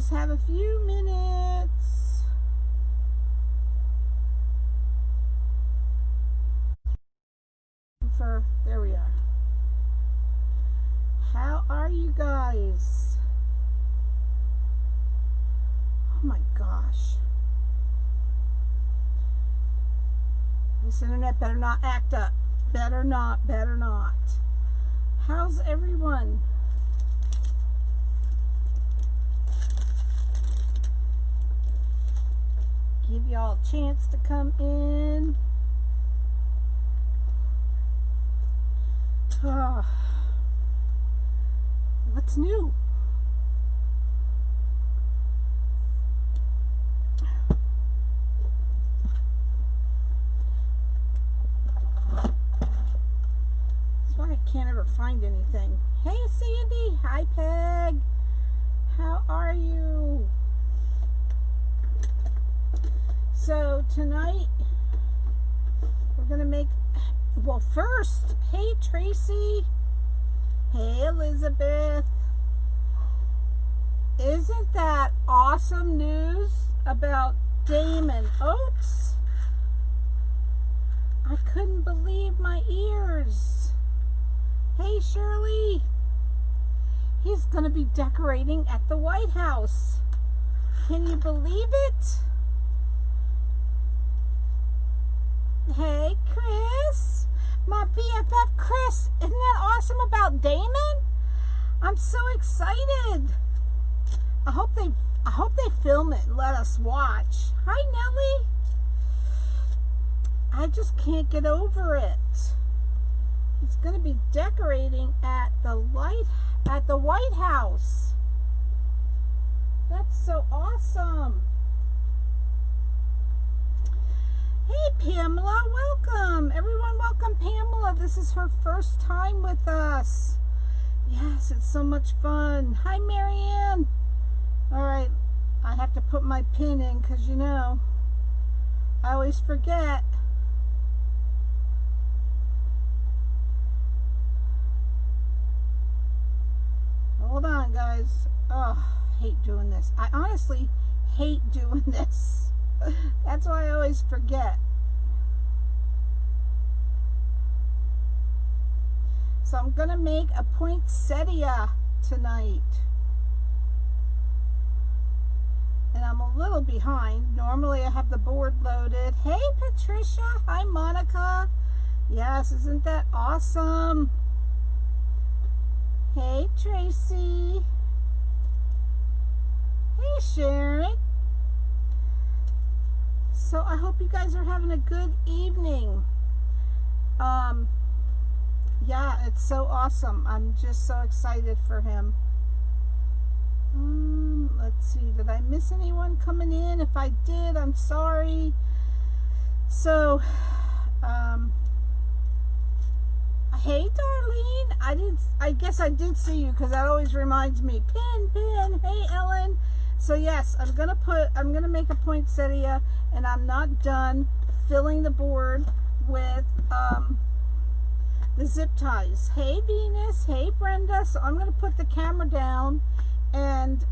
just have a few minutes. There we are. How are you guys? Oh my gosh. This internet better not act up. Better not. How's everyone? Give y'all a chance to come in. Oh, what's new? That's why I can't ever find anything. Hey Sandy, hi Peg. How are you? So tonight we're gonna make, well first, hey Tracy, hey Elizabeth. Isn't that awesome news about Damon Oates? I couldn't believe my ears. Hey Shirley, he's gonna be decorating at the White House. Can you believe it? Hey Chris, my BFF Chris, isn't that awesome about Damon? I'm so excited. I hope they film it and let us watch. Hi Nellie. I just can't get over it. He's going to be decorating at the White House. That's so awesome. Hey Pamela, welcome. Everyone welcome Pamela. This is her first time with us. Yes, it's so much fun. Hi Marianne. Alright, I have to put my pin in because you know, I always forget. Hold on guys. Oh, I hate doing this. I honestly hate doing this. That's why I always forget. So I'm gonna make a poinsettia tonight. And I'm a little behind. Normally I have the board loaded. Hey Patricia, hi Monica. Yes, isn't that awesome? Hey Tracy. Hey Sharon. So I hope you guys are having a good evening. Yeah, it's so awesome. I'm just so excited for him. Let's see, did I miss anyone coming in? If I did, I'm sorry. So, hey Darlene, I guess I did see you because that always reminds me. Pin, hey Ellen. So yes, I'm gonna make a poinsettia, and I'm not done filling the board with the zip ties. Hey Venus, hey Brenda. So I'm gonna put the camera down, and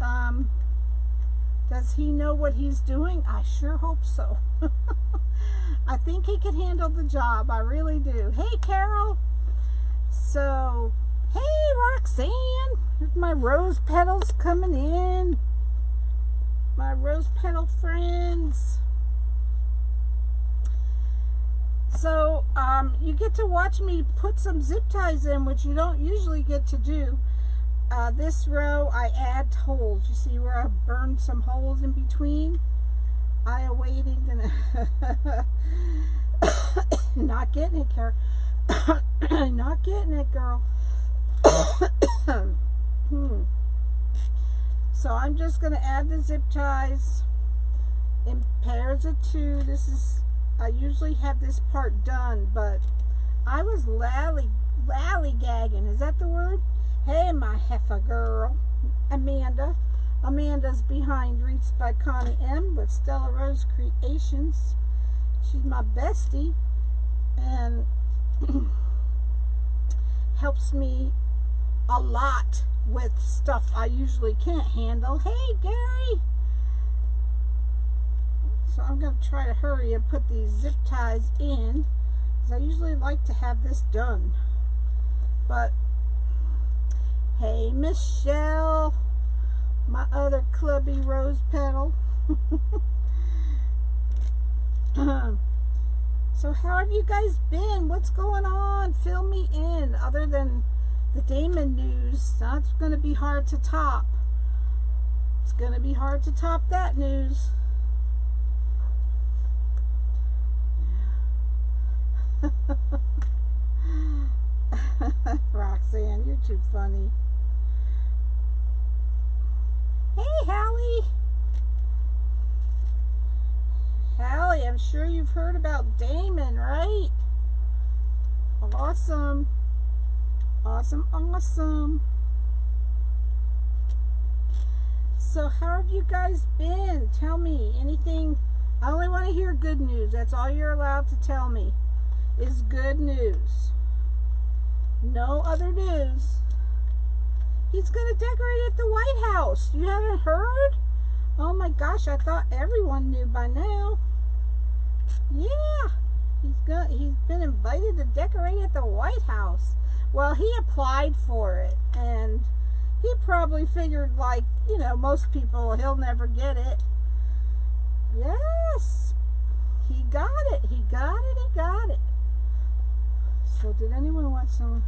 does he know what he's doing? I sure hope so. I think he can handle the job. I really do. Hey Carol. So hey Roxanne, here's my rose petals coming in. My rose petal friends. So you get to watch me put some zip ties in, which you don't usually get to do. This row I add holes. You see where I burned some holes in between? I awaiting the not getting it, Carol. Not getting it, girl. So I'm just going to add the zip ties in pairs of 2. I usually have this part done, but I was lally-gagging. Is that the word? Hey, my heifer girl, Amanda. Amanda's behind Wreaths by Connie M with Stella Rose Creations. She's my bestie and helps me a lot with stuff I usually can't handle. Hey, Gary! So I'm going to try to hurry and put these zip ties in, because I usually like to have this done. But, hey, Michelle, my other clubby rose petal. So how have you guys been? What's going on? Fill me in. Other than the Damon news, that's going to be hard to top. It's going to be hard to top that news. Roxanne, you're too funny. Hey, Hallie. Hallie, I'm sure you've heard about Damon, right? Awesome. Awesome, awesome. So how have you guys been? Tell me anything. I only want to hear good news. That's all you're allowed to tell me is good news. No other news. He's going to decorate at the White House. You haven't heard? Oh my gosh, I thought everyone knew by now. Yeah, he's been invited to decorate at the White House. Well, he applied for it, and he probably figured, like, you know, most people, he'll never get it. Yes, he got it, he got it, he got it. So did anyone want some?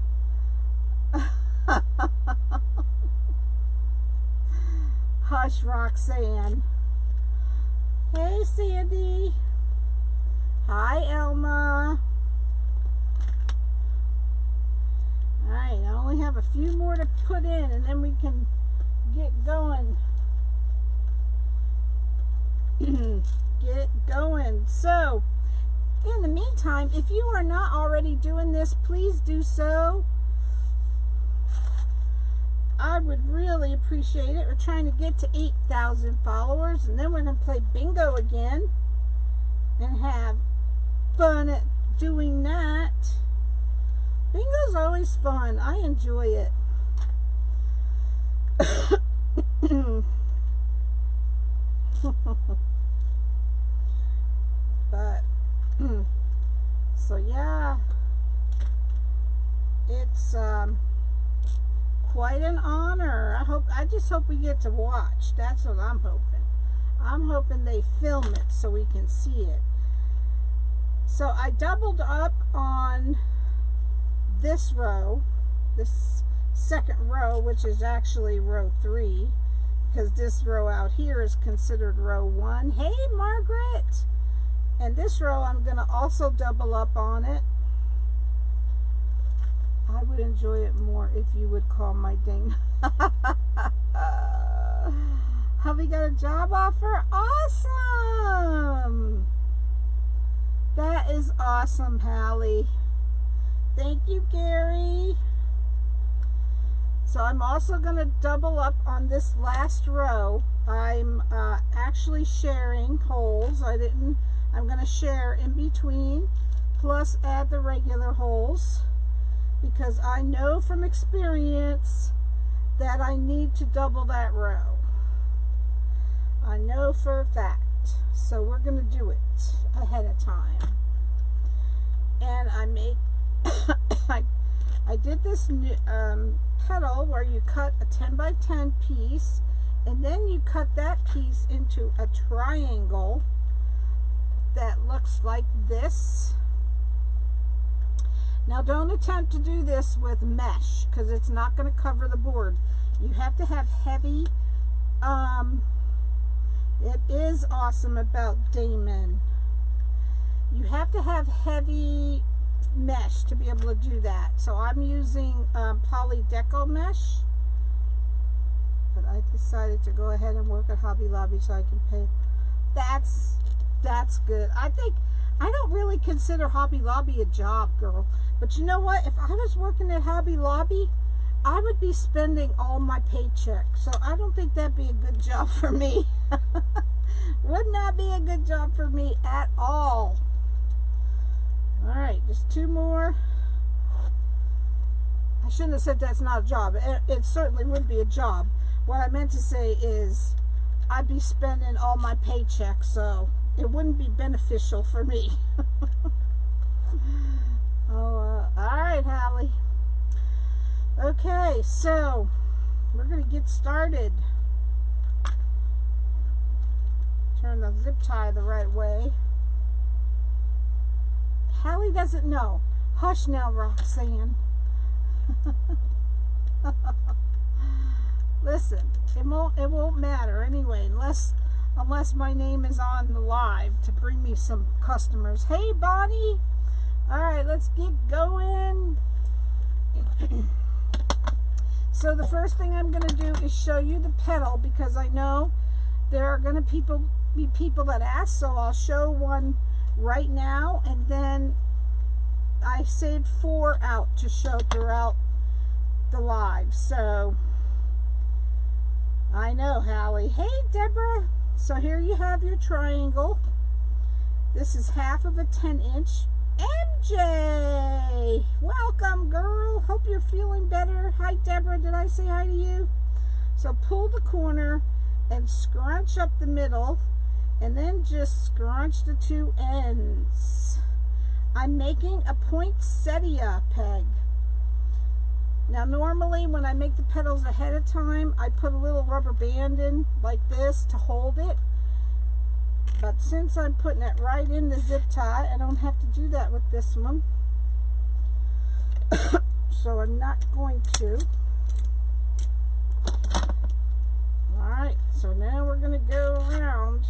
Hush, Roxanne. Hey, Sandy. Hi, Elma. Alright, I only have a few more to put in, and then we can get going. Get going. So, in the meantime, if you are not already doing this, please do so. I would really appreciate it. We're trying to get to 8,000 followers, and then we're going to play bingo again and have fun at doing that. Bingo's always fun. I enjoy it. But so yeah, it's quite an honor. I just hope we get to watch. That's what I'm hoping. I'm hoping they film it so we can see it. So I doubled up on this row, this second row, which is actually row 3, because this row out here is considered row 1. Hey, Margaret! And this row I'm going to also double up on it. I would enjoy it more if you would call my ding. Hubby got a job offer? Awesome! That is awesome, Hallie. Thank you, Gary. So I'm also going to double up on this last row. I'm actually sharing holes. I'm going to share in between, plus add the regular holes, because I know from experience that I need to double that row. I know for a fact. So we're going to do it ahead of time. And I made I did this petal where you cut a 10 by 10 piece, and then you cut that piece into a triangle that looks like this. Now don't attempt to do this with mesh, because it's not going to cover the board. You have to have heavy, it is awesome about Damon. You have to have heavy mesh to be able to do that. So I'm using poly deco mesh, but I decided to go ahead and work at Hobby Lobby so I can pay. That's good. I don't really consider Hobby Lobby a job, girl. But you know what? If I was working at Hobby Lobby, I would be spending all my paycheck. So I don't think that'd be a good job for me. Would not be a good job for me at all. All right, just 2 more. I shouldn't have said that's not a job. It certainly would be a job. What I meant to say is I'd be spending all my paycheck, so it wouldn't be beneficial for me. Oh, all right, Hallie. Okay, so we're going to get started. Turn the zip tie the right way. Hallie doesn't know. Hush now, Roxanne. Listen, it won't matter anyway, unless my name is on the live to bring me some customers. Hey, Bonnie. All right, let's get going. So the first thing I'm going to do is show you the petal, because I know there are going to be people that ask, so I'll show one right now, and then I saved 4 out to show throughout the live. So I know, Hallie. Hey, Deborah. So here you have your triangle. This is half of a 10-inch. MJ, welcome, girl. Hope you're feeling better. Hi, Deborah. Did I say hi to you? So pull the corner and scrunch up the middle, and then just scrunch the 2 ends. I'm making a poinsettia peg. Now, normally when I make the petals ahead of time, I put a little rubber band in like this to hold it. But since I'm putting it right in the zip tie, I don't have to do that with this one. So I'm not going to. Alright, so now we're going to go around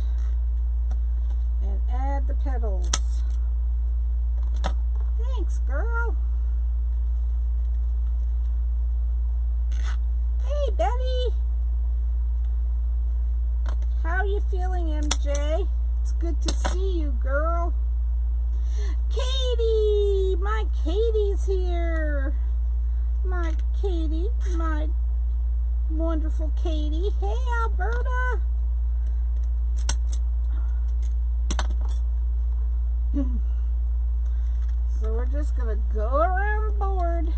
and add the petals. Thanks, girl. Hey, Betty. How are you feeling, MJ? It's good to see you, girl. Katie! My Katie's here. My Katie. My wonderful Katie. Hey, Alberta. So we're just going to go around the board.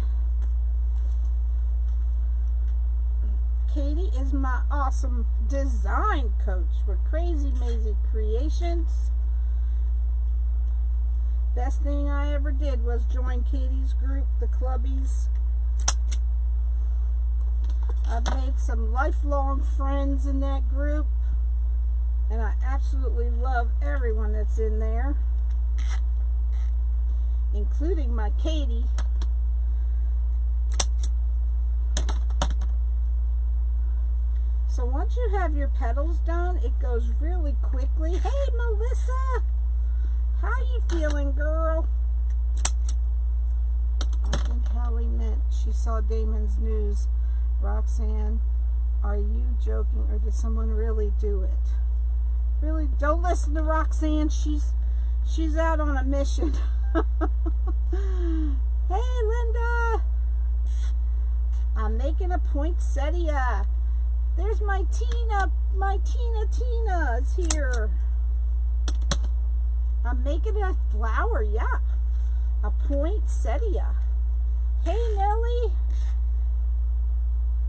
Katie is my awesome design coach for Crazy Mazy Creations. Best thing I ever did was join Katie's group, the Clubbies. I've made some lifelong friends in that group, and I absolutely love everyone that's in there, including my Katie. So once you have your petals done, it goes really quickly. Hey, Melissa! How you feeling, girl? I think Hallie meant she saw Damon's news. Roxanne, are you joking, or did someone really do it? Really, don't listen to Roxanne. She's out on a mission. Hey, Linda! I'm making a poinsettia. There's my Tina. My Tina is here. I'm making a flower, yeah. A poinsettia. Hey, Nellie.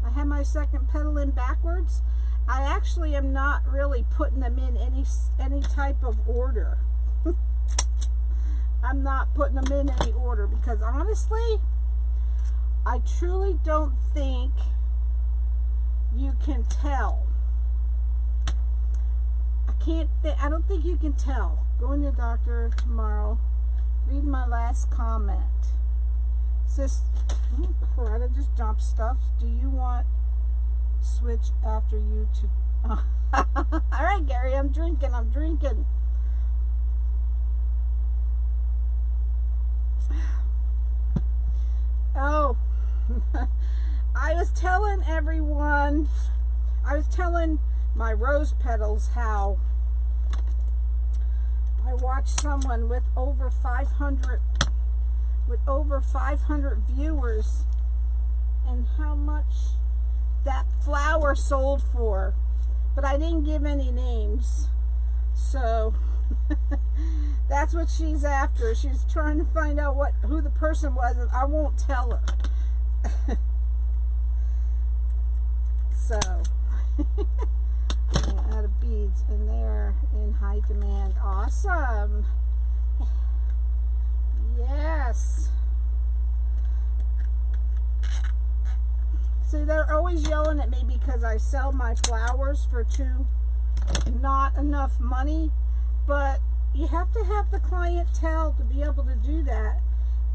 I have my second petal in backwards. I actually am not really putting them in any type of order. I'm not putting them in any order because honestly, I truly don't think you can tell. I don't think you can tell. Going to the doctor tomorrow. Read my last comment. Sis, oh crud, I just dumped stuff. Do you want switch after you to? Oh. All right, Gary, I'm drinking. Oh, I was telling everyone, I was telling my rose petals how I watched someone with over 500 viewers and how much that flower sold for, but I didn't give any names, so that's what she's after. She's trying to find out who the person was, and I won't tell her. So, out of beads, and they're in high demand. Awesome. Yes. See, they're always yelling at me because I sell my flowers for not enough money, but you have to have the clientele to be able to do that.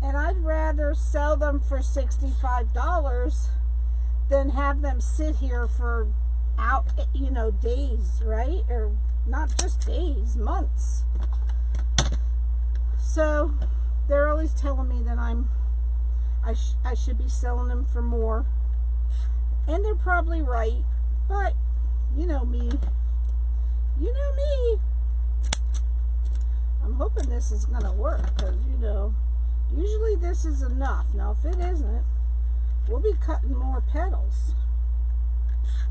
And I'd rather sell them for $65 than have them sit here for days, right? Or not just days, months. So they're always telling me that I should be selling them for more. And they're probably right, but you know me. You know me. I'm hoping this is going to work because, usually this is enough. Now, if it isn't, we'll be cutting more petals.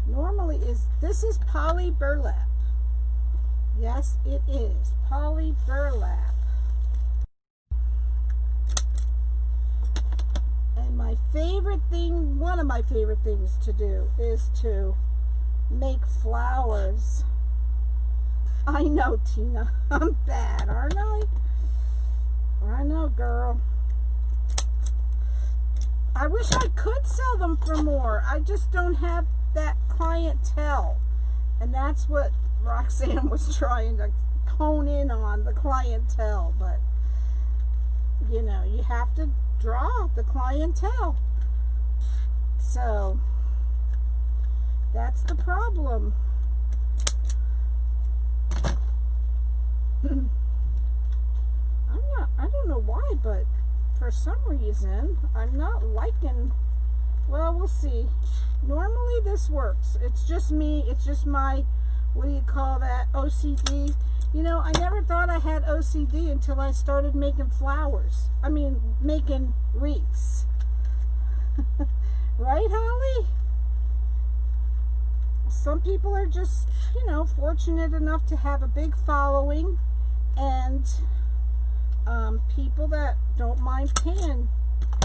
Normally, this is poly burlap. Yes, it is. Poly burlap. And my favorite thing, one of my favorite things to do is to make flowers. I know, Tina. I'm bad, aren't I? I know, girl. I wish I could sell them for more. I just don't have that clientele. And that's what Roxanne was trying to hone in on, the clientele. But, you have to draw the clientele. So, that's the problem. I don't know why, but for some reason, I'm not liking, well, we'll see. Normally this works. It's just me. It's just my, what do you call that, OCD. I never thought I had OCD until I started making flowers. I mean, making wreaths. Right, Holly? Some people are just, fortunate enough to have a big following, and people that don't mind paying,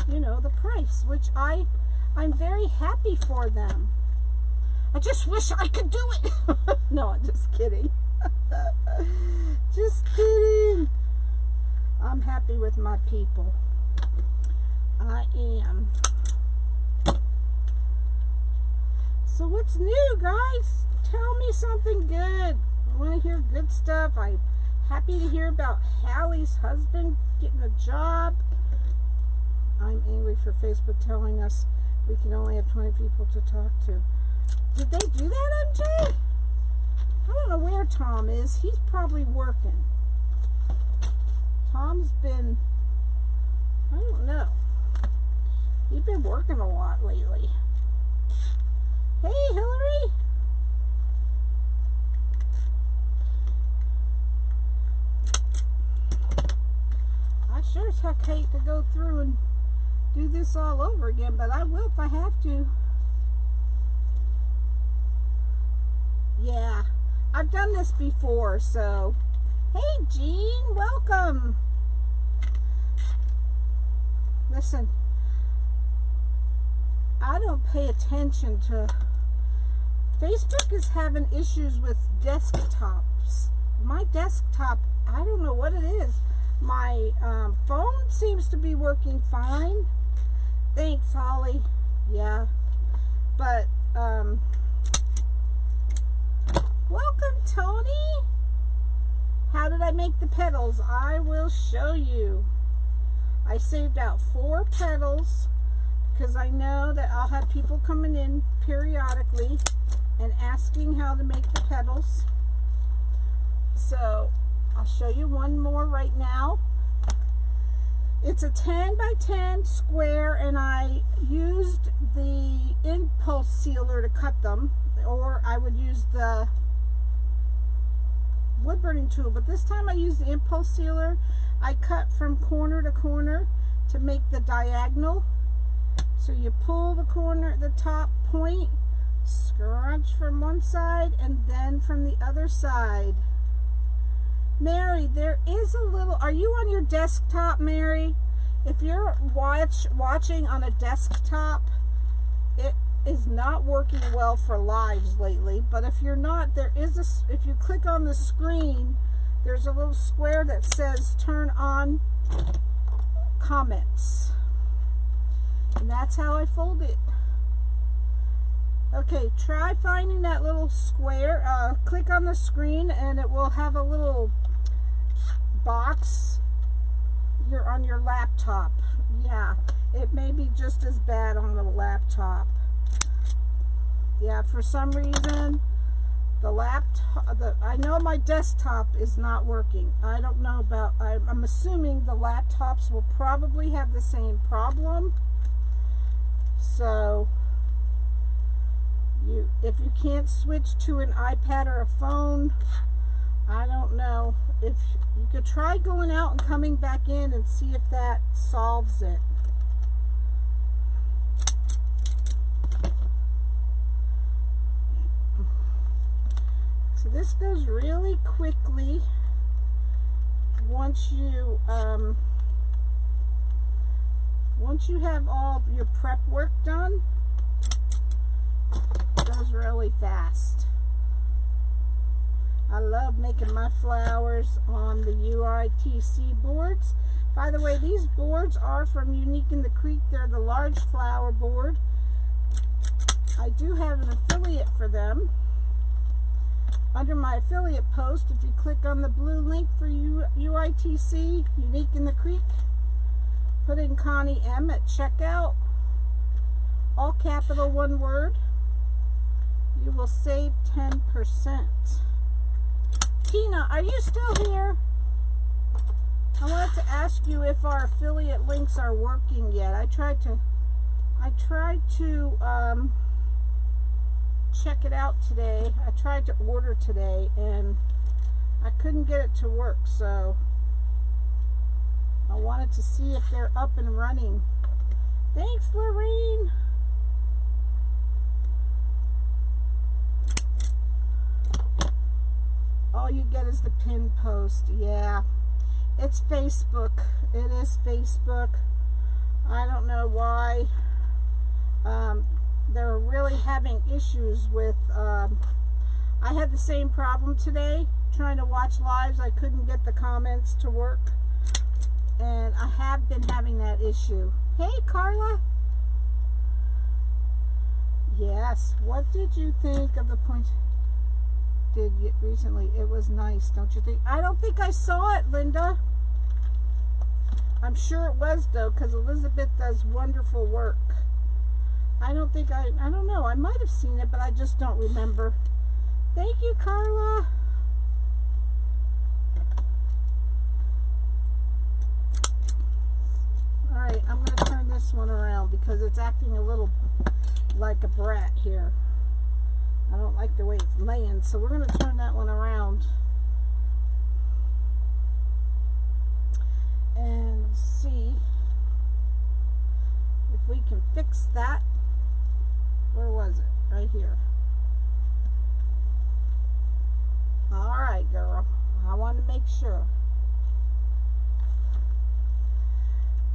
the price, which I'm very happy for them. I just wish I could do it. No, I'm just kidding. Just kidding. I'm happy with my people. I am. So what's new, guys? Tell me something good. I want to hear good stuff. I'm happy to hear about Hallie's husband getting a job. I'm angry for Facebook telling us we can only have 20 people to talk to. Did they do that, MJ? I don't know where Tom is. He's probably working. Tom's been, I don't know. He's been working a lot lately. Hey, Hillary. I sure as heck hate to go through and do this all over again, but I will if I have to. Yeah, I've done this before, so. Hey, Jean, welcome. Listen, I don't pay attention to. Facebook is having issues with desktops. My desktop, I don't know what it is. My phone seems to be working fine. Thanks, Holly. Yeah. But, welcome, Tony. How did I make the petals? I will show you. I saved out 4 petals because I know that I'll have people coming in periodically and asking how to make the petals. So I'll show you one more right now. It's a 10 by 10 square, and I used the impulse sealer to cut them, or I would use the wood burning tool, but this time I used the impulse sealer. I cut from corner to corner to make the diagonal. So you pull the corner, the top point, scrunch from one side and then from the other side. Mary, there is a little, are you on your desktop, Mary? If you're watching on a desktop, it is not working well for lives lately. But if you're not, if you click on the screen, there's a little square that says turn on comments. And that's how I fold it. Okay, try finding that little square. Click on the screen and it will have a little box. You're on your laptop. Yeah, it may be just as bad on the laptop. Yeah, for some reason the laptop, I know my desktop is not working. I don't know about, I'm assuming the laptops will probably have the same problem. So if you can't switch to an iPad or a phone, I don't know. If you could try going out and coming back in and see if that solves it. So this goes really quickly once you have all your prep work done. It goes really fast. I love making my flowers on the UITC boards. By the way, these boards are from Unique in the Creek. They're the large flower board. I do have an affiliate for them. Under my affiliate post, if you click on the blue link for UITC, Unique in the Creek, put in Connie M at checkout, all capital, one word, you will save 10%. Tina, are you still here? I wanted to ask you if our affiliate links are working yet. I tried to check it out today. I tried to order today and I couldn't get it to work, so I wanted to see if they're up and running. Thanks, Lorraine. All you get is the pin post. Yeah, it's Facebook. It is Facebook. I don't know why. They're really having issues with, I had the same problem today trying to watch lives. I couldn't get the comments to work, and I have been having that issue. Hey, Carla. Yes, what did you think of the point did recently? It was nice, don't you think? I don't think I saw it, Linda. I'm sure it was, though, because Elizabeth does wonderful work. I don't know. I might have seen it, but I just don't remember. Thank you, Carla. All right, I'm going to turn this one around because it's acting a little like a brat here. I don't like the way it's laying, so we're going to turn that one around and see if we can fix that. Where was it? Right here. All right, girl. I want to make sure.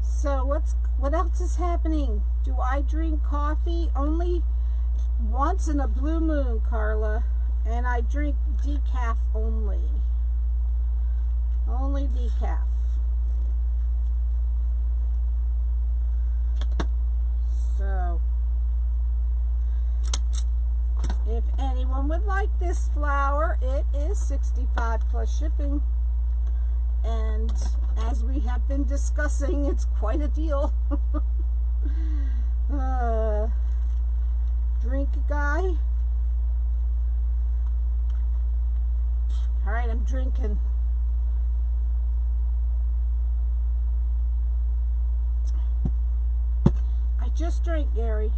So what else is happening? Do I drink coffee? Only once in a blue moon, Carla. And I drink decaf only. Only decaf. So if anyone would like this flower, it is $65 plus shipping. And as we have been discussing, it's quite a deal. Drink guy. All right, I'm drinking. I just drank, Gary.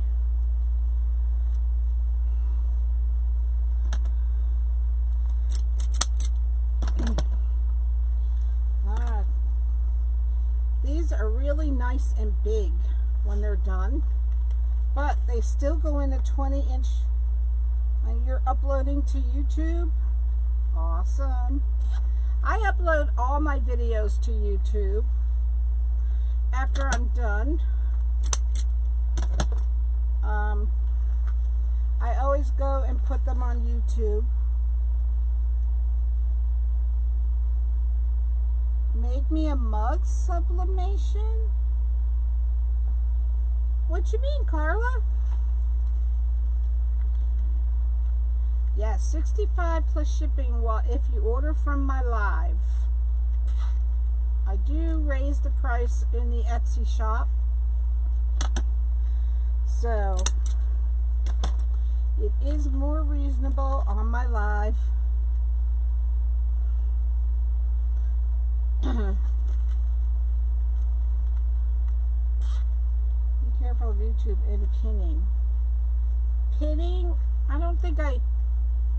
These are really nice and big when they're done, but they still go in a 20-inch. And you're uploading to YouTube? Awesome. I upload all my videos to YouTube, after I'm done, I always go and put them on YouTube. Make me a mug sublimation? What you mean, Carla? Yes, $65 plus shipping if you order from my live. I do raise the price in the Etsy shop. So it is more reasonable on my live. Be careful of YouTube and pinning. Pinning? I don't think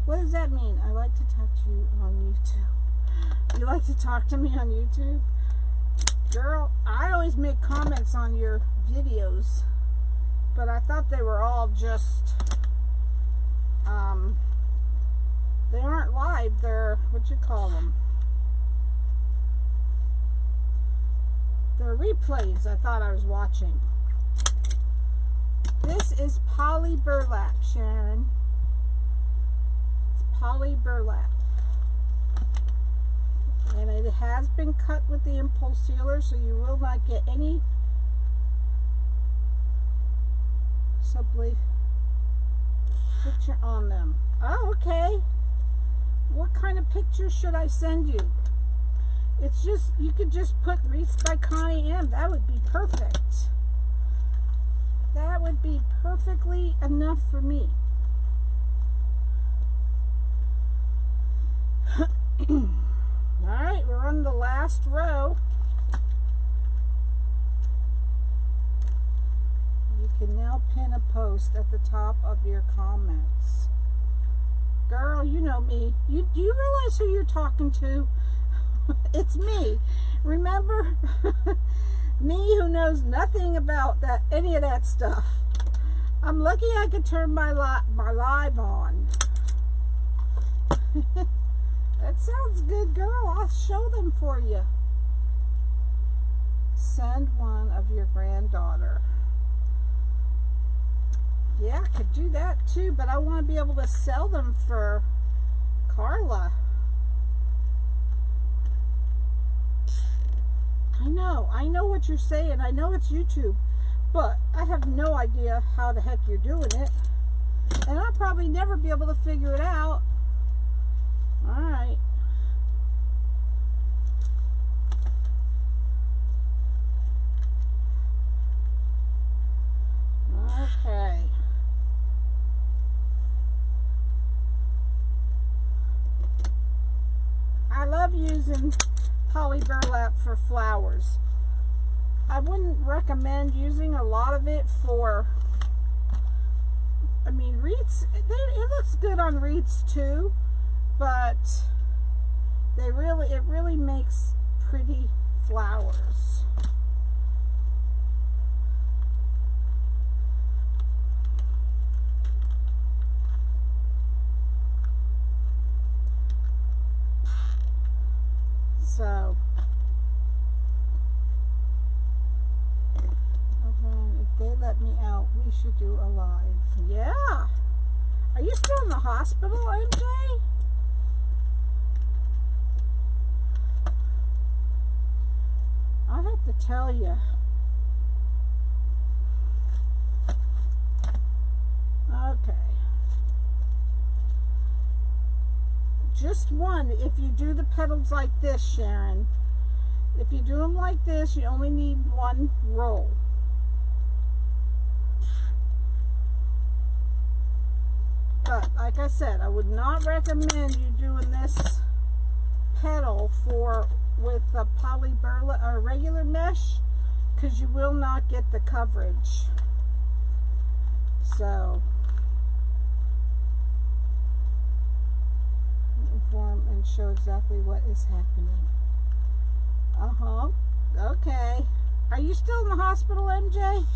what does that mean? I like to talk to you on YouTube. You like to talk to me on YouTube? Girl, I always make comments on your videos, but I thought they were all just, they aren't live, they're, what you call them? They're replays I thought I was watching. This is poly burlap, Sharon. It's poly burlap. And it has been cut with the impulse sealer, so you will not get any picture on them. Oh, okay. What kind of picture should I send you? It's just, you could just put Wreaths by Connie M. That would be perfect. That would be perfectly enough for me. Alright, we're on the last row. You can now pin a post at the top of your comments. Girl, you know me. Do you realize who you're talking to? It's me. Remember? Me who knows nothing about any of that stuff. I'm lucky I could turn my live on. That sounds good, girl. I'll show them for you. Send one of your granddaughter. Yeah, I could do that too, but I want to be able to sell them for Carla. I know what you're saying. I know it's YouTube, but I have no idea how the heck you're doing it. And I'll probably never be able to figure it out. Alright. Okay. I love using poly burlap for flowers. I wouldn't recommend using a lot of it for, I mean, wreaths, it looks good on wreaths too, but it really makes pretty flowers. So, if they let me out, we should do a live. Yeah. Are you still in the hospital, MJ? I have to tell you. Okay. Just one. If you do the petals like this, Sharon, if you do them like this, you only need one roll. But like I said, I would not recommend you doing this petal with a poly burlap or regular mesh, because you will not get the coverage. So inform and show exactly what is happening. Okay. Are you still in the hospital, MJ?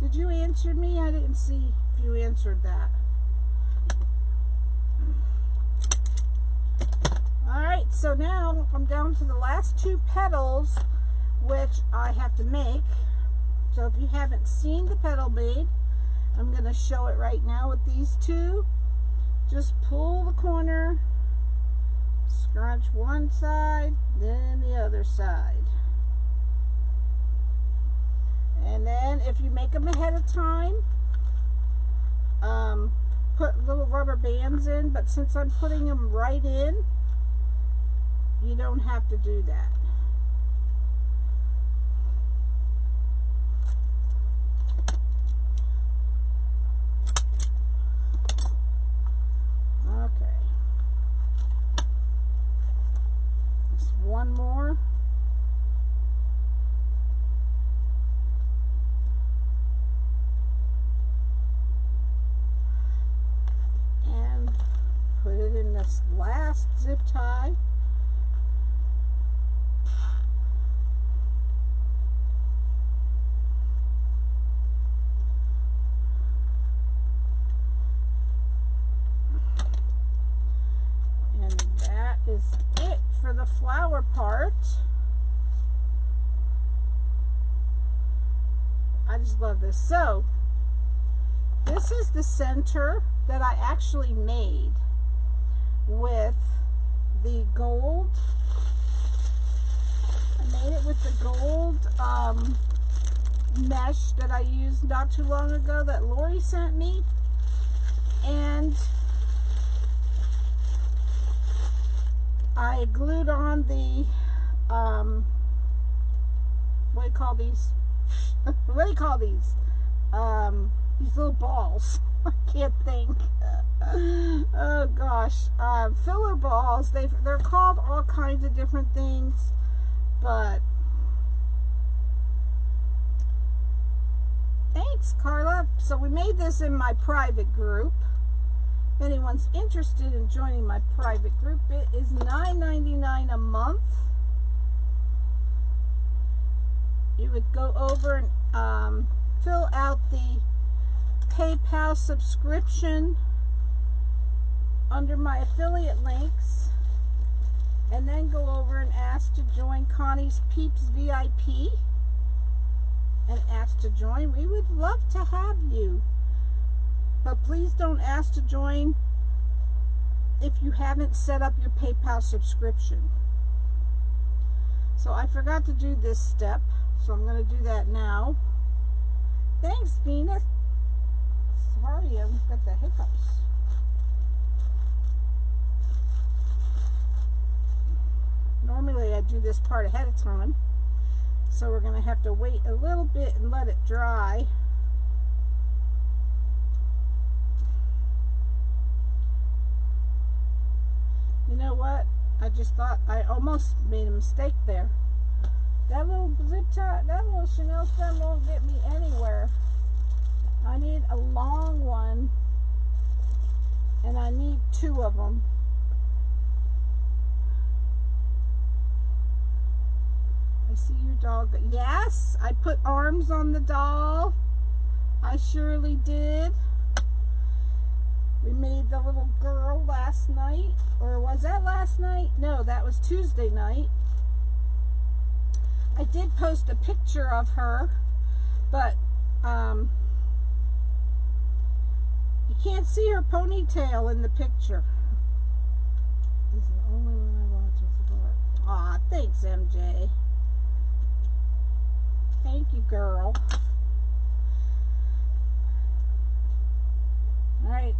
Did you answer me? I didn't see if you answered that. Alright, so now I'm down to the last two petals which I have to make. So if you haven't seen the petal bead, I'm going to show it right now with these two. Just pull the corner, scrunch one side, then the other side. And then if you make them ahead of time, put little rubber bands in, but since I'm putting them right in, you don't have to do that. Okay. Just one more. And put it in this last zip tie. Is it for the flower part. I just love this. So this is the center that I actually made with the gold. I made it with the gold mesh that I used not too long ago that Lori sent me, and I glued on the, what do you call these? What do you call these? These little balls. I can't think. Oh gosh. Filler balls. They're called all kinds of different things, but thanks, Carla. So we made this in my private group. If anyone's interested in joining my private group, it is $9.99 a month. You would go over and fill out the PayPal subscription under my affiliate links, and then go over and ask to join Connie's Peeps VIP and ask to join. We would love to have you. But please don't ask to join if you haven't set up your PayPal subscription. So I forgot to do this step, so I'm going to do that now. Thanks, Venus. Sorry, I've got the hiccups. Normally I do this part ahead of time, so we're going to have to wait a little bit and let it dry. You know what? I just thought I almost made a mistake there. That little zip tie, that little Chanel stem won't get me anywhere. I need a long one, and I need two of them. I see your dog. Yes, I put arms on the doll. I surely did. We made the little girl last night, or was that last night? No, that was Tuesday night. I did post a picture of her, but you can't see her ponytail in the picture. This is the only one I watch and support. Aw, thanks, MJ. Thank you, girl. All right.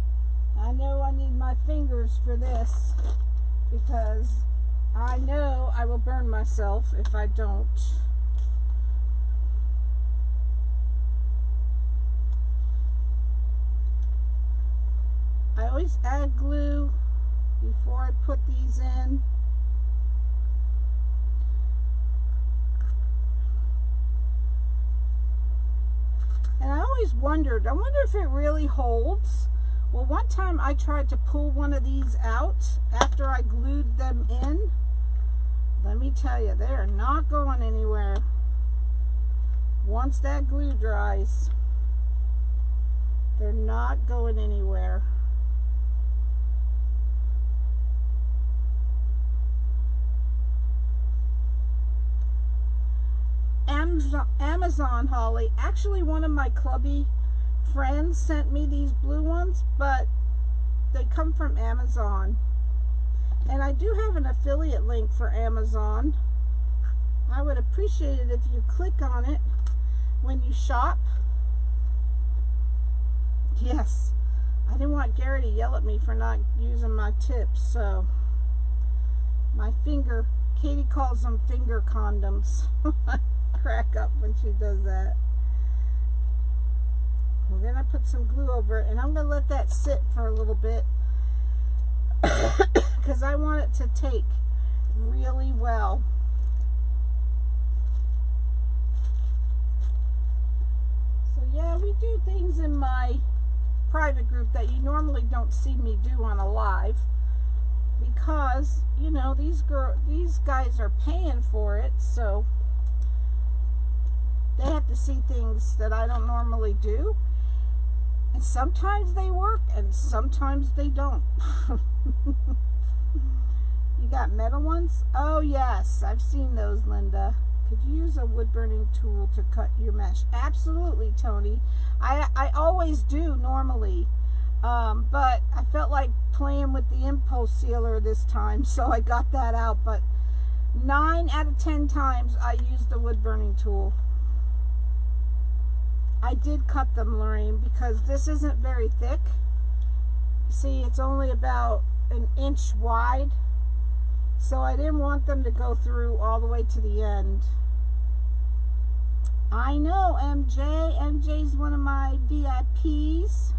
I know I need my fingers for this because I know I will burn myself if I don't. I always add glue before I put these in. And I always wondered, I wonder if it really holds. Well, one time I tried to pull one of these out after I glued them in. Let me tell you, they are not going anywhere once that glue dries. They're not going anywhere. Amazon holly. Actually, one of my clubby friends sent me these blue ones, but they come from Amazon. And I do have an affiliate link for Amazon. I would appreciate it if you click on it when you shop. Yes, I didn't want Gary to yell at me for not using my tips, so my finger, Katie calls them finger condoms. I crack up when she does that. We're gonna put some glue over it, and I'm gonna let that sit for a little bit because I want it to take really well. So yeah, we do things in my private group that you normally don't see me do on a live, because you know these guys are paying for it, so they have to see things that I don't normally do, and sometimes they work and sometimes they don't. You got metal ones? Oh yes, I've seen those, Linda. Could you use a wood burning tool to cut your mesh? Absolutely, Tony. I always do normally, but I felt like playing with the impulse sealer this time, so I got that out. But 9 out of 10 times I used the wood burning tool. I did cut them, Lorraine, because this isn't very thick. See, it's only about an inch wide, so I didn't want them to go through all the way to the end. I know, MJ. MJ's one of my VIPs.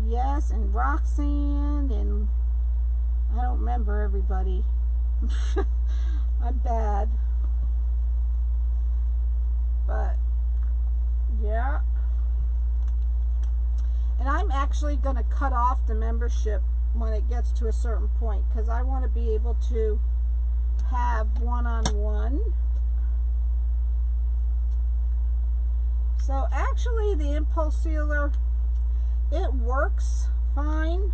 Yes, and Roxanne, and I don't remember everybody. I'm bad. But, yeah. And I'm actually going to cut off the membership when it gets to a certain point, because I want to be able to have one-on-one. So actually the impulse sealer, it works fine,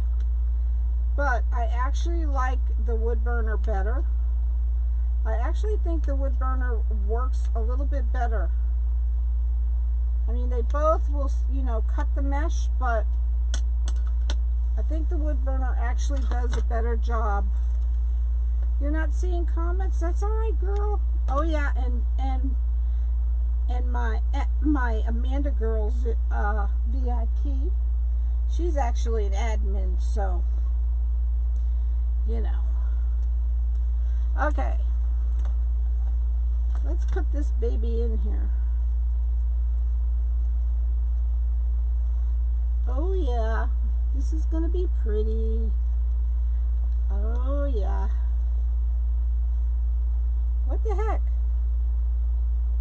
but I actually like the wood burner better. I actually think the wood burner works a little bit better. I mean, they both will, you know, cut the mesh, but I think the wood burner actually does a better job. You're not seeing comments? That's all right, girl. Oh yeah, and my Amanda girl's VIP, she's actually an admin, so you know. Okay, let's put this baby in here. Oh yeah, this is gonna be pretty. Oh yeah. What the heck?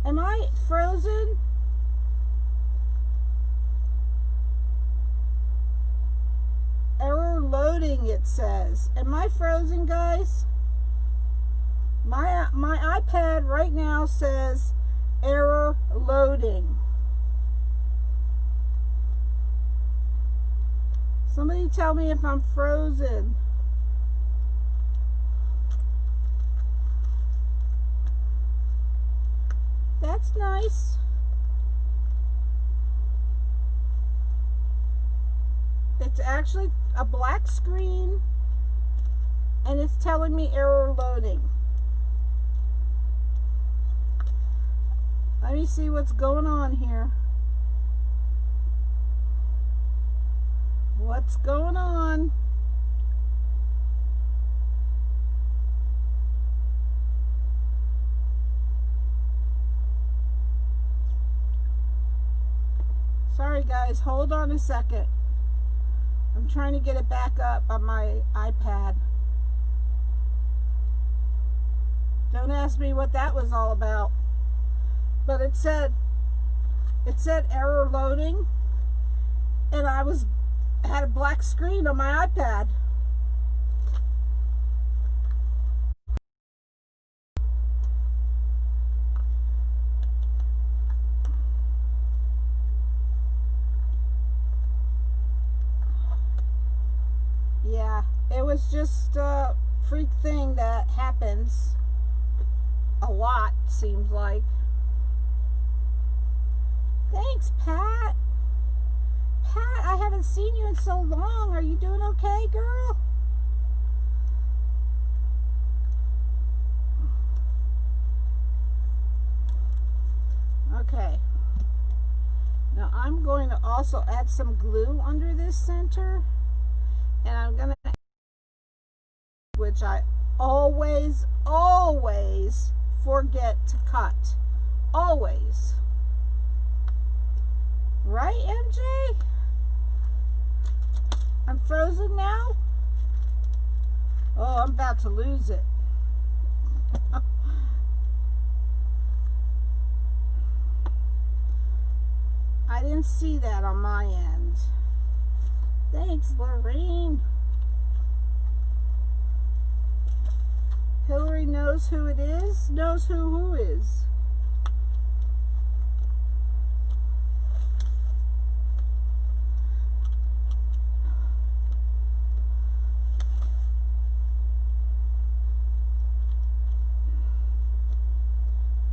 Am I frozen? Error loading, it says. Am I frozen, guys? My iPad right now says error loading. Somebody tell me if I'm frozen. That's nice. It's actually a black screen and it's telling me error loading. Let me see what's going on here. What's going on? Sorry guys, hold on a second. I'm trying to get it back up on my iPad. Don't ask me what that was all about. But it said error loading, and I had a black screen on my iPad. Yeah, it was just a freak thing that happens. a lot, seems like. Thanks, Pat. Pat, I haven't seen you in so long. Are you doing okay, girl? Okay. Now I'm going to also add some glue under this center. And I'm going to, which I always forget to cut. Always. Right, MJ? I'm frozen now? Oh, I'm about to lose it. I didn't see that on my end. Thanks, Lorraine. Hillary knows who it is, knows who is.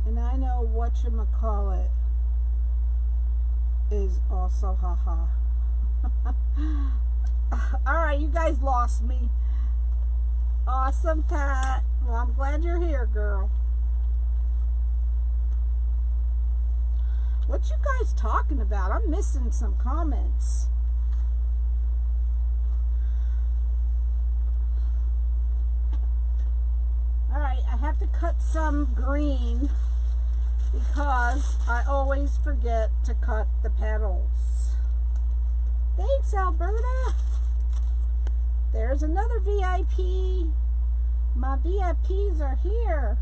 And I know whatchamacallit is also haha. Alright, you guys lost me. Awesome, Pat. Well, I'm glad you're here, girl. What you guys talking about? I'm missing some comments. Alright, I have to cut some green because I always forget to cut the petals. Thanks, Alberta. There's another VIP. My VIPs are here.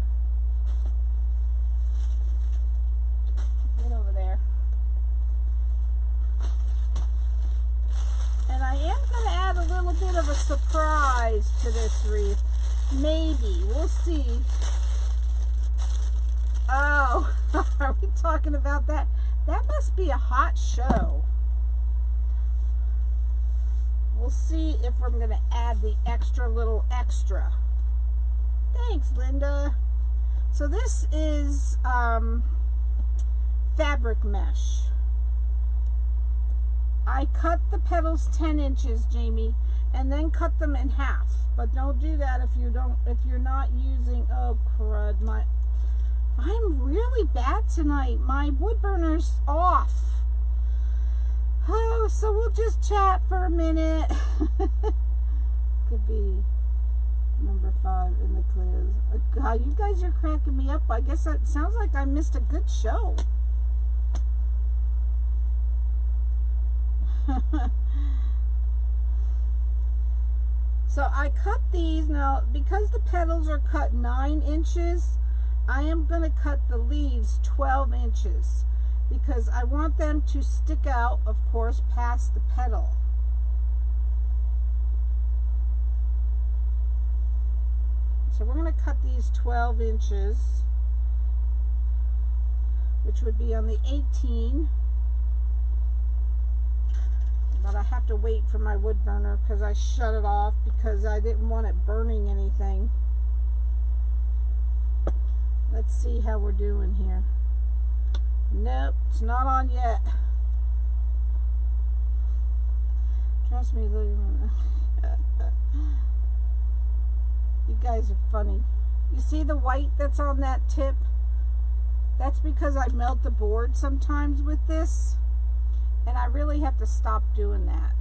Get over there. And I am going to add a little bit of a surprise to this wreath. Maybe. We'll see. Oh, are we talking about that? That must be a hot show. We'll see if I'm going to add the little extra. Thanks, Linda. So this is fabric mesh. I cut the petals 10 inches, Jamie, and then cut them in half. But don't do that if you're not using, oh crud, I'm really bad tonight. My wood burner's off. Oh, so we'll just chat for a minute. Could be number 5 in the quiz. Oh, God, you guys are cracking me up. I guess that sounds like I missed a good show. So I cut these. Now, because the petals are cut 9 inches, I am going to cut the leaves 12 inches. Because I want them to stick out, of course, past the petal. So we're going to cut these 12 inches, which would be on the 18. But I have to wait for my wood burner because I shut it off because I didn't want it burning anything. Let's see how we're doing here. Nope, it's not on yet. Trust me, you guys are funny. You see the white that's on that tip? That's because I melt the board sometimes with this, and I really have to stop doing that.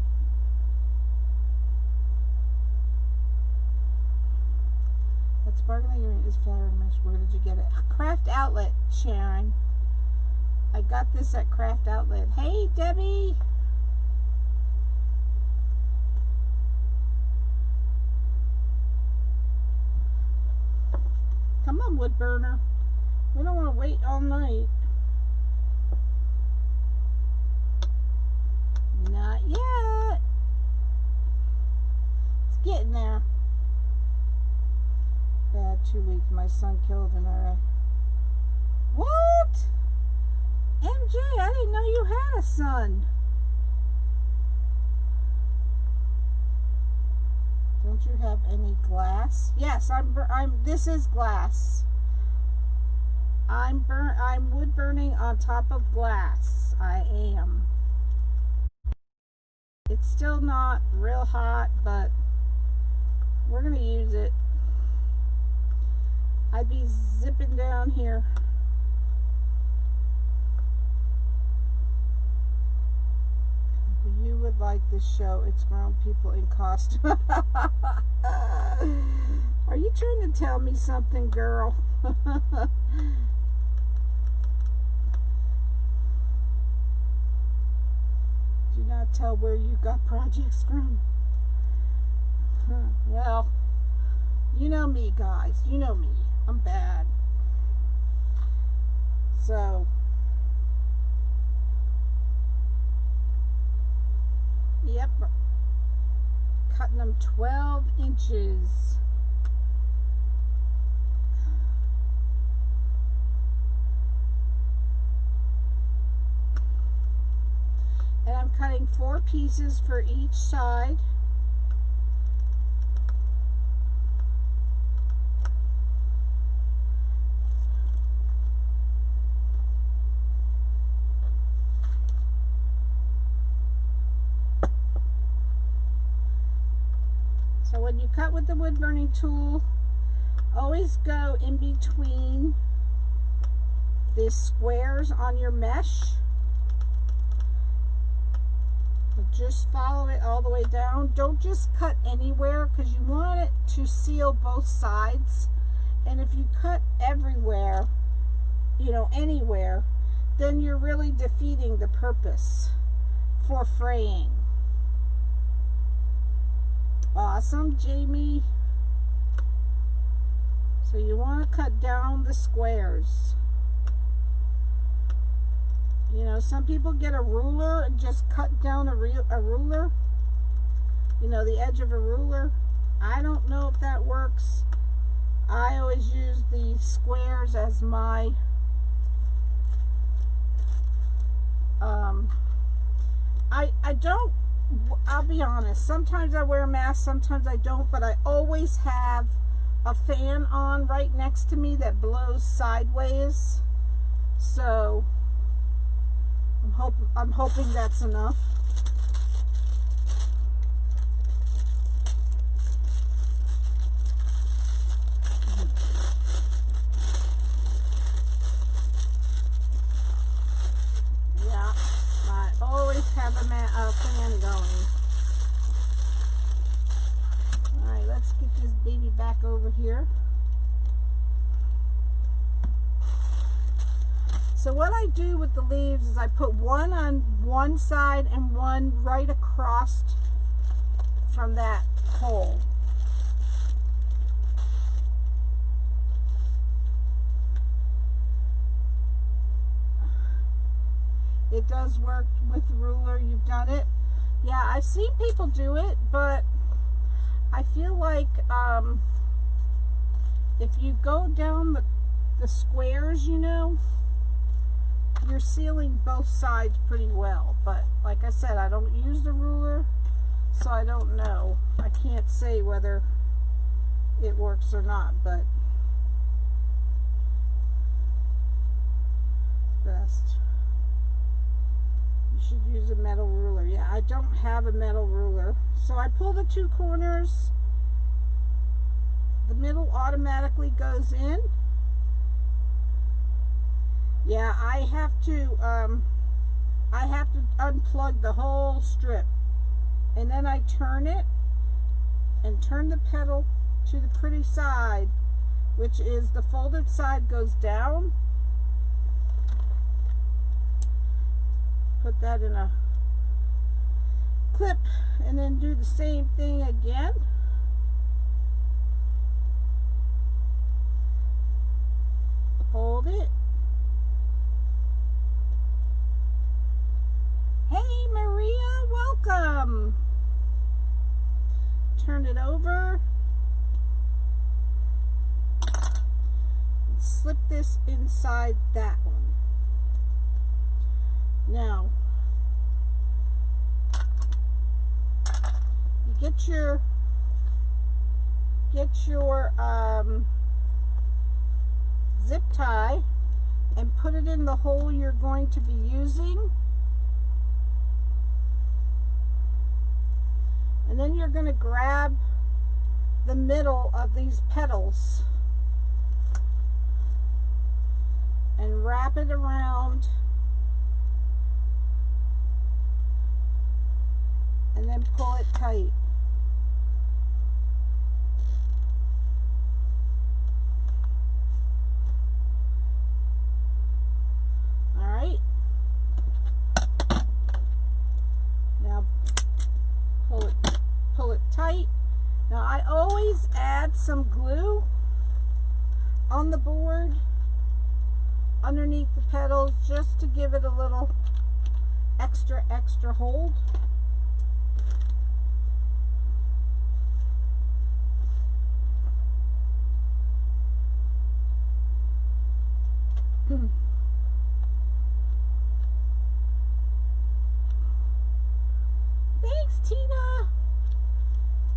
That sparkling green is fabric mesh. Where did you get it? Craft Outlet, Sharon. I got this at Craft Outlet. Hey, Debbie. Come on, wood burner. We don't want to wait all night. Not yet. It's getting there. Bad 2 weeks. My son killed an array. What? MJ, I didn't know you had a son. Don't you have any glass? Yes, this is glass. I'm wood burning on top of glass. I am. It's still not real hot, but we're gonna use it. I'd be zipping down here. You would like this show. It's grown people in costume. Are you trying to tell me something, girl? Do not tell where you got projects from. Well, you know me, guys. You know me. I'm bad. So, yep. Cutting them 12 inches. And I'm cutting 4 pieces for each side. So when you cut with the wood burning tool, always go in between the squares on your mesh. Just follow it all the way down. Don't just cut anywhere, because you want it to seal both sides. And if you cut everywhere, you know, anywhere, then you're really defeating the purpose for fraying. Awesome, Jamie. So you want to cut down the squares. You know, some people get a ruler and just cut down a ruler. You know, the edge of a ruler. I don't know if that works. I always use the squares as my I don't, I'll be honest, sometimes I wear a mask, sometimes I don't, but I always have a fan on right next to me that blows sideways. So I'm hoping that's enough. Yeah, I always have a fan going. All right, let's get this baby back over here. So what I do with the leaves is I put one on one side and one right across from that hole. It does work with the ruler. You've done it. Yeah, I've seen people do it, but I feel like if you go down the squares, you know, you're sealing both sides pretty well. But like I said, I don't use the ruler, so I don't know. I can't say whether it works or not, but best. You should use a metal ruler. Yeah, I don't have a metal ruler. So I pull the two corners. The middle automatically goes in. Yeah, I have to unplug the whole strip, and then I turn it and turn the petal to the pretty side, which is the folded side goes down. Put that in a clip and then do the same thing again. Fold it. Hey Maria, welcome. Turn it over. And slip this inside that one. Now, you get your zip tie, and put it in the hole you're going to be using. And then you're going to grab the middle of these petals and wrap it around, and then pull it tight. All right. Now pull it tight. Now I always add some glue on the board underneath the petals just to give it a little extra hold. Thanks, Tina.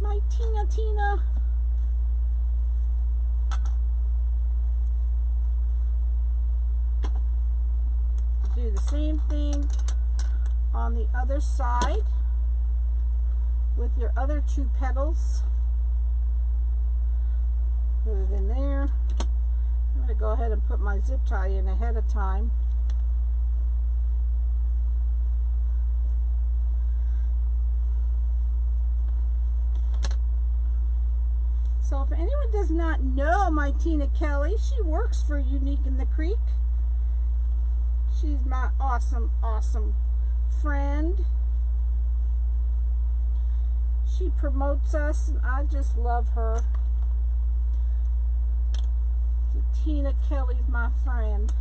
My Tina. Do the same thing on the other side with your other two petals. Put it in there. I'm going to go ahead and put my zip tie in ahead of time. So if anyone does not know my Tina Kelly, she works for Unique in the Creek. She's my awesome friend. She promotes us and I just love her. So Tina Kelly's my friend.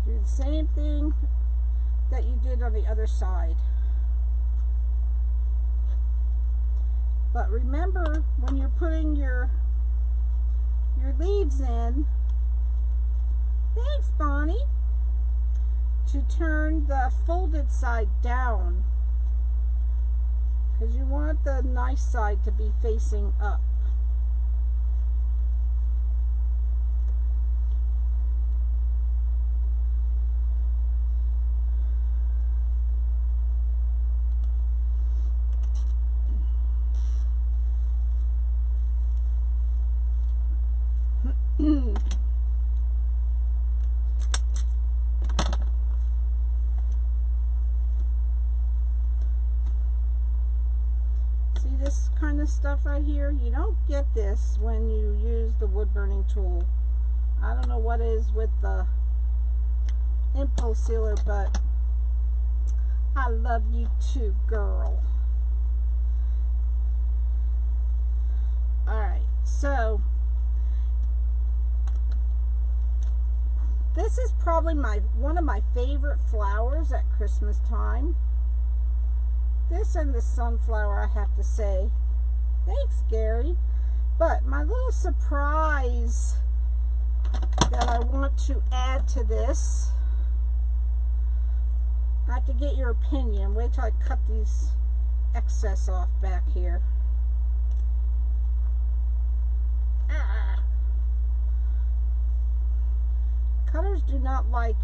Do the same thing that you did on the other side. But remember, when you're putting your leaves in, thanks Bonnie, to turn the folded side down, because you want the nice side to be facing up. See this kind of stuff right here? You don't get this when you use the wood burning tool. I don't know what is with the impulse sealer, but I love you too, girl. Alright, so this is probably one of my favorite flowers at Christmas time. This and the sunflower, I have to say. Thanks, Gary. But my little surprise that I want to add to this, I have to get your opinion. Wait till I cut these excess off back here. Cutters do not like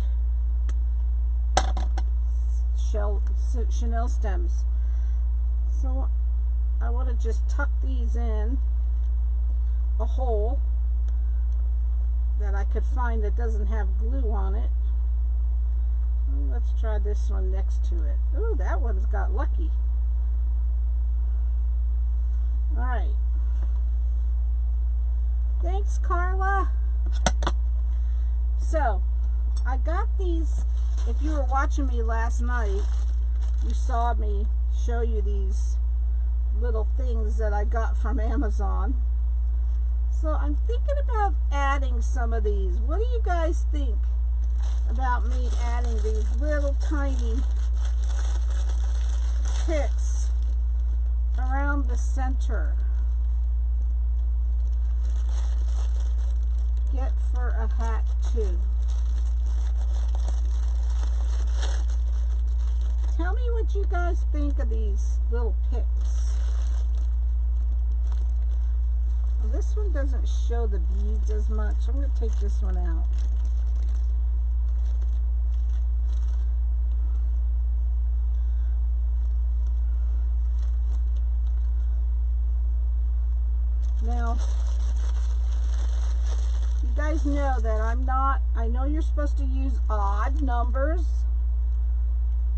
chenille stems. So I want to just tuck these in a hole that I could find that doesn't have glue on it. Let's try this one next to it. Ooh, that one's got lucky. Alright. Thanks, Carla. So, I got these. If you were watching me last night, you saw me show you these little things that I got from Amazon. So I'm thinking about adding some of these. What do you guys think about me adding these little tiny picks around the center? Get for a hat too. Tell me what you guys think of these little picks. this one doesn't show the beads as much. I'm going to take this one out. Now, you guys know that I know you're supposed to use odd numbers,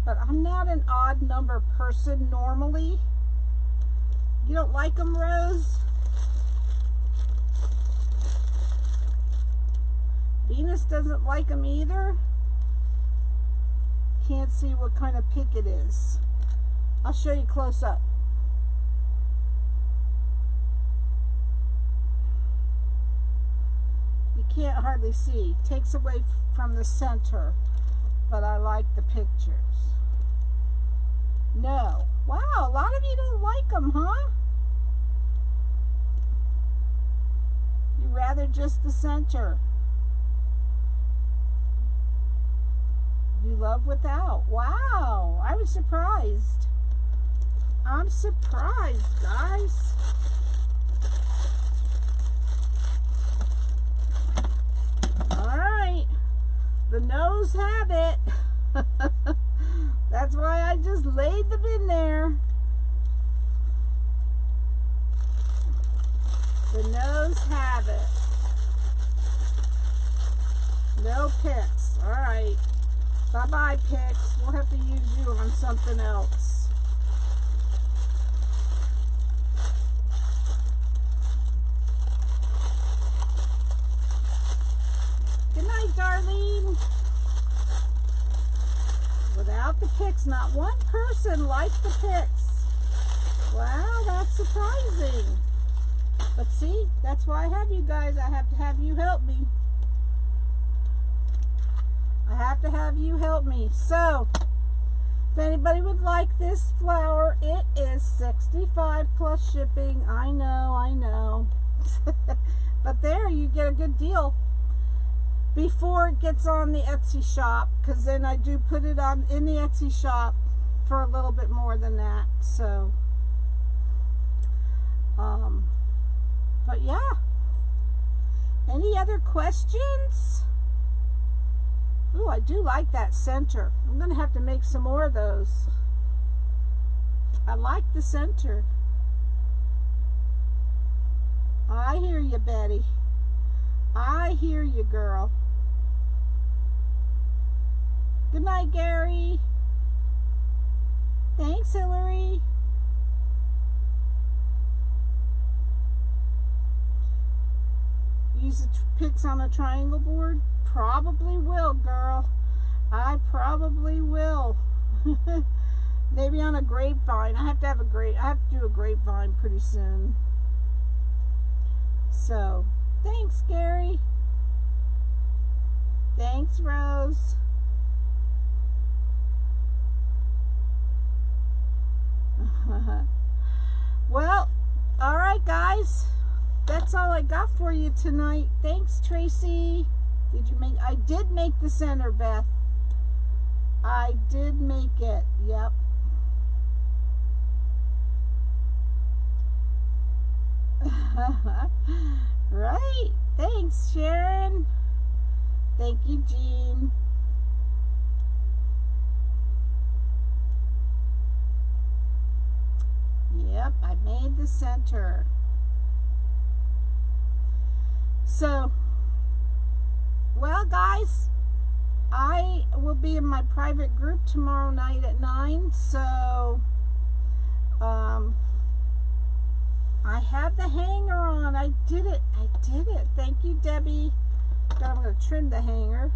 but I'm not an odd number person normally. You don't like them, Rose? Venus doesn't like them either. Can't see what kind of pick it is. I'll show you close up. You can't hardly see. Takes away from the center, but I like the pictures. No. Wow, a lot of you don't like them, huh? You rather just the center. You love without. Wow, I was surprised. I'm surprised, guys. All right, the nose have it. That's why I just laid them in there. The nose have it. No picks. All right. Bye-bye, picks. We'll have to use you on something else. Good night, Darlene. Without the picks, not one person liked the picks. Wow, that's surprising. But see, that's why I have you guys. I have to have you help me. I have to have you help me. So, if anybody would like this flower, it is $65 plus shipping. I know. But there, you get a good deal before it gets on the Etsy shop, because then I do put it on in the Etsy shop for a little bit more than that. So, but yeah. Any other questions? Ooh, I do like that center. I'm going to have to make some more of those. I like the center. I hear you, Betty. I hear you, girl. Good night, Gary. Thanks, Hillary. Use the picks on a triangle board? Probably will, girl. I probably will. Maybe on a grapevine. I have to do a grapevine pretty soon. So, thanks, Gary. Thanks, Rose. Well, all right, guys. That's all I got for you tonight. Thanks, Tracy. I did make the center, Beth. I did make it. Yep. Right. Thanks, Sharon. Thank you, Jean. Yep, I made the center. So, well, guys, I will be in my private group tomorrow night at 9. So, I have the hanger on. I did it. Thank you, Debbie. I'm going to trim the hanger.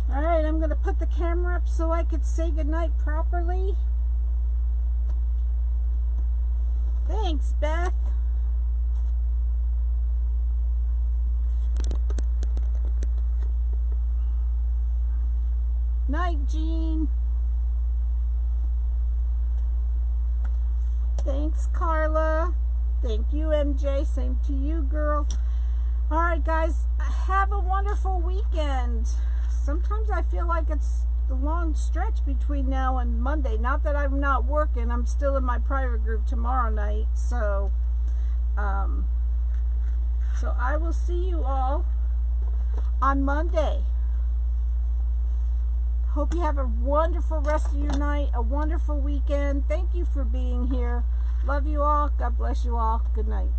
All right, I'm going to put the camera up so I could say goodnight properly. Thanks, Beth. Night, Jean. Thanks, Carla. Thank you, MJ. Same to you, girl. All right, guys. Have a wonderful weekend. Sometimes I feel like it's the long stretch between now and Monday. Not that I'm not working. I'm still in my private group tomorrow night. So, so I will see you all on Monday. Hope you have a wonderful rest of your night, a wonderful weekend. Thank you for being here. Love you all. God bless you all. Good night.